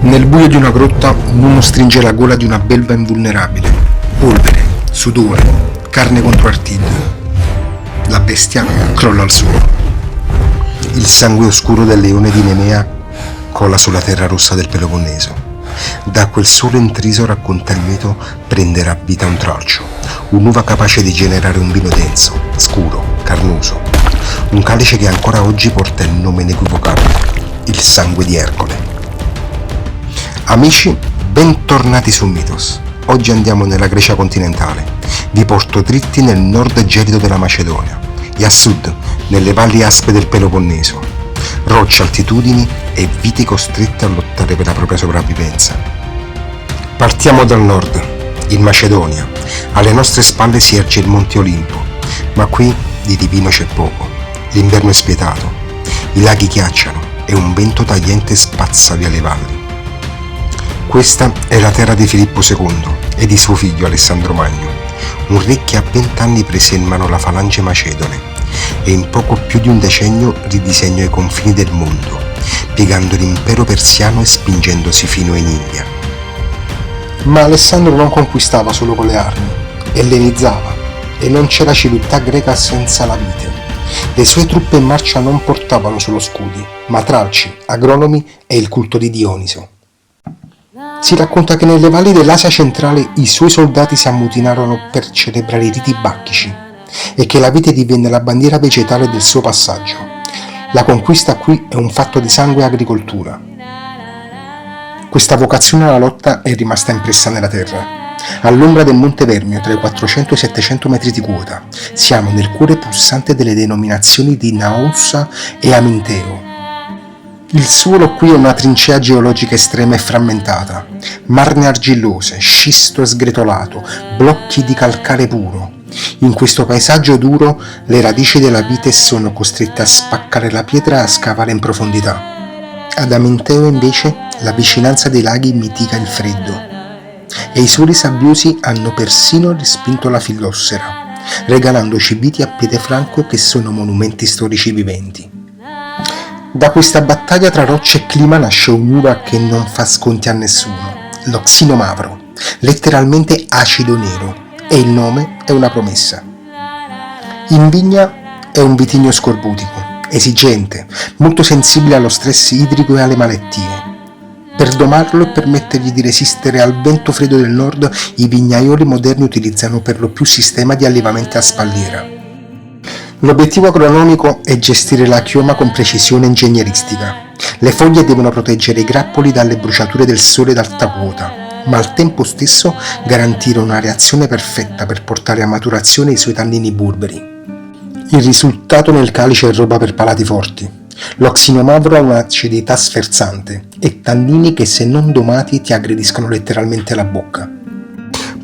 Nel buio di una grotta un uomo stringe la gola di una belva invulnerabile. Polvere, sudore, carne contro artiglia. La bestia crolla al suolo. Il sangue oscuro del leone di Nemea cola sulla terra rossa del Peloponneso. Da quel solo intriso, racconta il mito, prenderà vita un tralcio, un'uva capace di generare un vino denso, scuro, carnoso, un calice che ancora oggi porta il nome inequivocabile, il sangue di Ercole. Amici, bentornati su Mythos. Oggi andiamo nella Grecia continentale. Vi porto dritti nel nord gelido della Macedonia e a sud, nelle valli aspe del Peloponneso. Rocce, altitudini e vite costrette a lottare per la propria sopravvivenza. Partiamo dal nord, in Macedonia. Alle nostre spalle si erge il Monte Olimpo, ma qui di divino c'è poco. L'inverno è spietato, i laghi ghiacciano e un vento tagliente spazza via le valli. Questa è la terra di Filippo II e di suo figlio Alessandro Magno, un re che a 20 anni prese in mano la falange macedone e in poco più di un decennio ridisegnò i confini del mondo, piegando l'impero persiano e spingendosi fino in India. Ma Alessandro non conquistava solo con le armi, ellenizzava, e non c'era civiltà greca senza la vite. Le sue truppe in marcia non portavano solo scudi, ma tralci, agronomi e il culto di Dioniso. Si racconta che nelle valli dell'Asia centrale i suoi soldati si ammutinarono per celebrare i riti bacchici e che la vite divenne la bandiera vegetale del suo passaggio. La conquista qui è un fatto di sangue e agricoltura. Questa vocazione alla lotta è rimasta impressa nella terra. All'ombra del Monte Vermio, tra i 400 e i 700 metri di quota, siamo nel cuore pulsante delle denominazioni di Naoussa e Aminteo. Il suolo qui è una trincea geologica estrema e frammentata, marne argillose, scisto sgretolato, blocchi di calcare puro. In questo paesaggio duro le radici della vite sono costrette a spaccare la pietra e a scavare in profondità. Ad Aminteo invece la vicinanza dei laghi mitiga il freddo e i suoli sabbiosi hanno persino respinto la fillossera, regalandoci viti a piede franco che sono monumenti storici viventi. Da questa battaglia tra roccia e clima nasce un'uva che non fa sconti a nessuno, lo Xinomavro, letteralmente acido nero, e il nome è una promessa. In vigna è un vitigno scorbutico, esigente, molto sensibile allo stress idrico e alle malattie. Per domarlo e permettergli di resistere al vento freddo del nord, i vignaioli moderni utilizzano per lo più sistema di allevamento a spalliera. L'obiettivo agronomico è gestire la chioma con precisione ingegneristica. Le foglie devono proteggere i grappoli dalle bruciature del sole d'alta quota, ma al tempo stesso garantire una reazione perfetta per portare a maturazione i suoi tannini burberi. Il risultato nel calice è roba per palati forti. Lo Xinomavro ha un'acidità sferzante e tannini che, se non domati, ti aggrediscono letteralmente la bocca.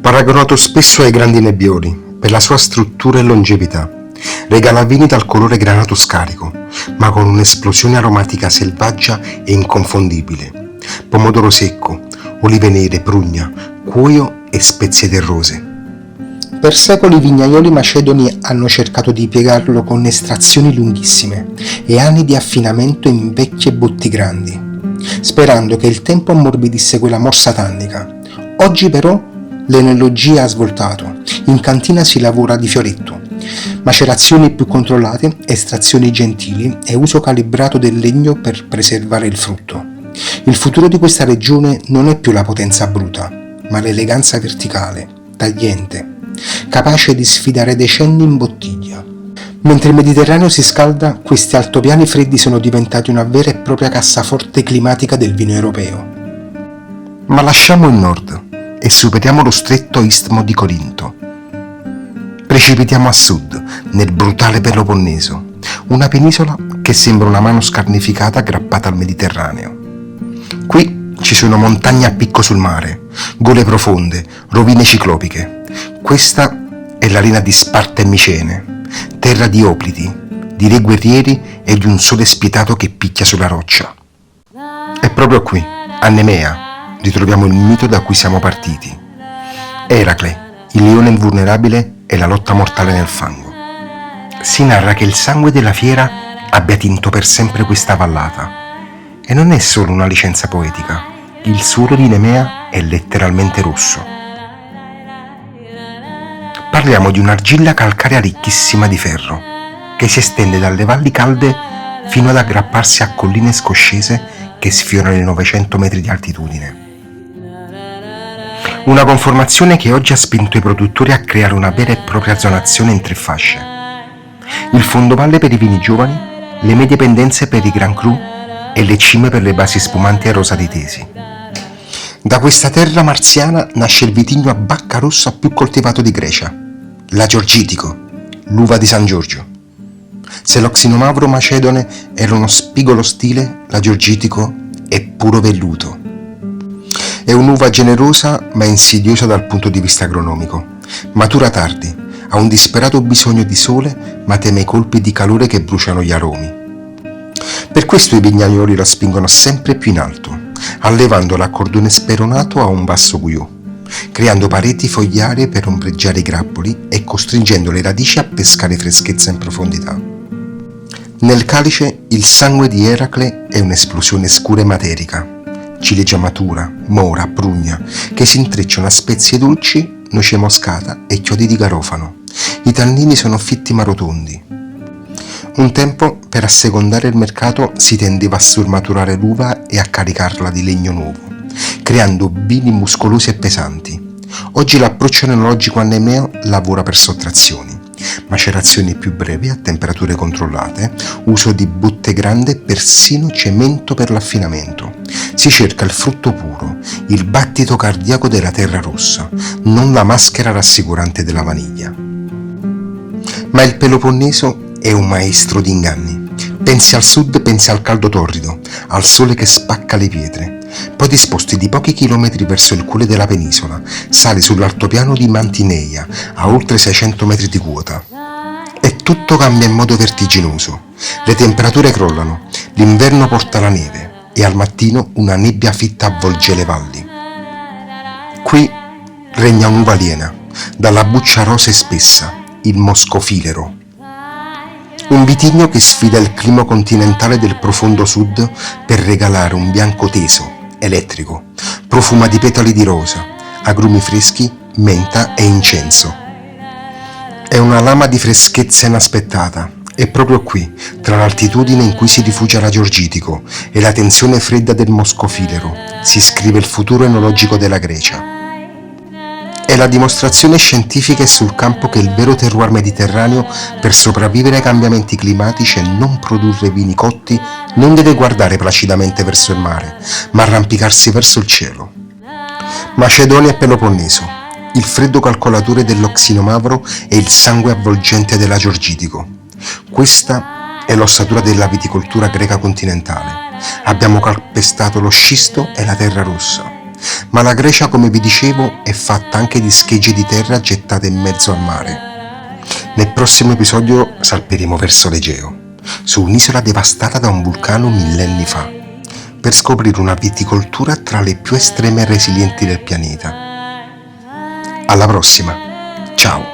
Paragonato spesso ai grandi nebbioli per la sua struttura e longevità, regala vini dal colore granato scarico, ma con un'esplosione aromatica selvaggia e inconfondibile. Pomodoro secco, olive nere, prugna, cuoio e spezie terrose. Per secoli i vignaioli macedoni hanno cercato di piegarlo con estrazioni lunghissime e anni di affinamento in vecchie botti grandi, sperando che il tempo ammorbidisse quella morsa tannica. Oggi però l'enologia ha svoltato, in cantina si lavora di fioretto, macerazioni più controllate, estrazioni gentili e uso calibrato del legno per preservare il frutto. Il futuro di questa regione non è più la potenza bruta, ma l'eleganza verticale, tagliente, capace di sfidare decenni in bottiglia. Mentre il Mediterraneo si scalda, questi altopiani freddi sono diventati una vera e propria cassaforte climatica del vino europeo. Ma lasciamo il nord e superiamo lo stretto istmo di Corinto. Precipitiamo a sud, nel brutale Peloponneso, una penisola che sembra una mano scarnificata aggrappata al Mediterraneo. Qui ci sono montagne a picco sul mare, gole profonde, rovine ciclopiche. Questa è la linea di Sparta e Micene, terra di opliti, di re guerrieri e di un sole spietato che picchia sulla roccia. E proprio qui, a Nemea, ritroviamo il mito da cui siamo partiti. Eracle, il leone invulnerabile e la lotta mortale nel fango. Si narra che il sangue della fiera abbia tinto per sempre questa vallata. E non è solo una licenza poetica, Il suolo di Nemea è letteralmente rosso. Parliamo di un'argilla calcarea ricchissima di ferro, che si estende dalle valli calde fino ad aggrapparsi a colline scoscese che sfiorano i 900 metri di altitudine. Una conformazione che oggi ha spinto i produttori a creare una vera e propria zonazione in 3 fasce. Il fondovalle per i vini giovani, le medie pendenze per i Grand Cru e le cime per le basi spumanti e rosatitesi. Da questa terra marziana nasce il vitigno a bacca rossa più coltivato di Grecia, l'Agorgitico, l'uva di San Giorgio. Se l'Oxinomavro macedone era uno spigolo stile, l'Agorgitico è puro velluto. È un'uva generosa ma insidiosa dal punto di vista agronomico. Matura tardi, ha un disperato bisogno di sole ma teme i colpi di calore che bruciano gli aromi. Per questo i vignaioli la spingono sempre più in alto, allevando l'accordone speronato a un basso guiù, creando pareti fogliari per ombreggiare i grappoli e costringendo le radici a pescare freschezza in profondità. Nel calice il sangue di Eracle è un'esplosione scura e materica, ciliegia matura, mora, prugna, che si intrecciano a spezie dolci, noce moscata e chiodi di garofano. I tannini sono fitti ma rotondi. Un tempo, per assecondare il mercato, si tendeva a surmaturare l'uva e a caricarla di legno nuovo, creando vini muscolosi e pesanti. Oggi l'approccio enologico a Nemea lavora per sottrazioni, macerazioni più brevi a temperature controllate, uso di botte grande e persino cemento per l'affinamento. Si cerca il frutto puro, il battito cardiaco della terra rossa, non la maschera rassicurante della vaniglia. Ma il Peloponneso è un maestro di inganni. Pensi al sud, pensi al caldo torrido, al sole che spacca le pietre. Poi ti sposti di pochi chilometri verso il cuore della penisola, sali sull'altopiano di Mantineia, a oltre 600 metri di quota. E tutto cambia in modo vertiginoso. Le temperature crollano, l'inverno porta la neve e al mattino una nebbia fitta avvolge le valli. Qui regna un'uva aliena, dalla buccia rosa e spessa, il moscofilero. Un vitigno che sfida il clima continentale del profondo sud per regalare un bianco teso, elettrico, profuma di petali di rosa, agrumi freschi, menta e incenso. È una lama di freschezza inaspettata. È proprio qui, tra l'altitudine in cui si rifugia l'Agorgitico e la tensione fredda del moscofilero, si scrive il futuro enologico della Grecia. È la dimostrazione scientifica e sul campo che il vero terroir mediterraneo, per sopravvivere ai cambiamenti climatici e non produrre vini cotti, non deve guardare placidamente verso il mare, ma arrampicarsi verso il cielo. Macedonia e Peloponneso, il freddo calcolatore dell'Oxinomavro e il sangue avvolgente dell'Agorgitico. Questa è l'ossatura della viticoltura greca continentale. Abbiamo calpestato lo scisto e la terra rossa. Ma la Grecia, come vi dicevo, è fatta anche di schegge di terra gettate in mezzo al mare. Nel prossimo episodio salperemo verso l'Egeo, su un'isola devastata da un vulcano millenni fa, per scoprire una viticoltura tra le più estreme e resilienti del pianeta. Alla prossima, ciao!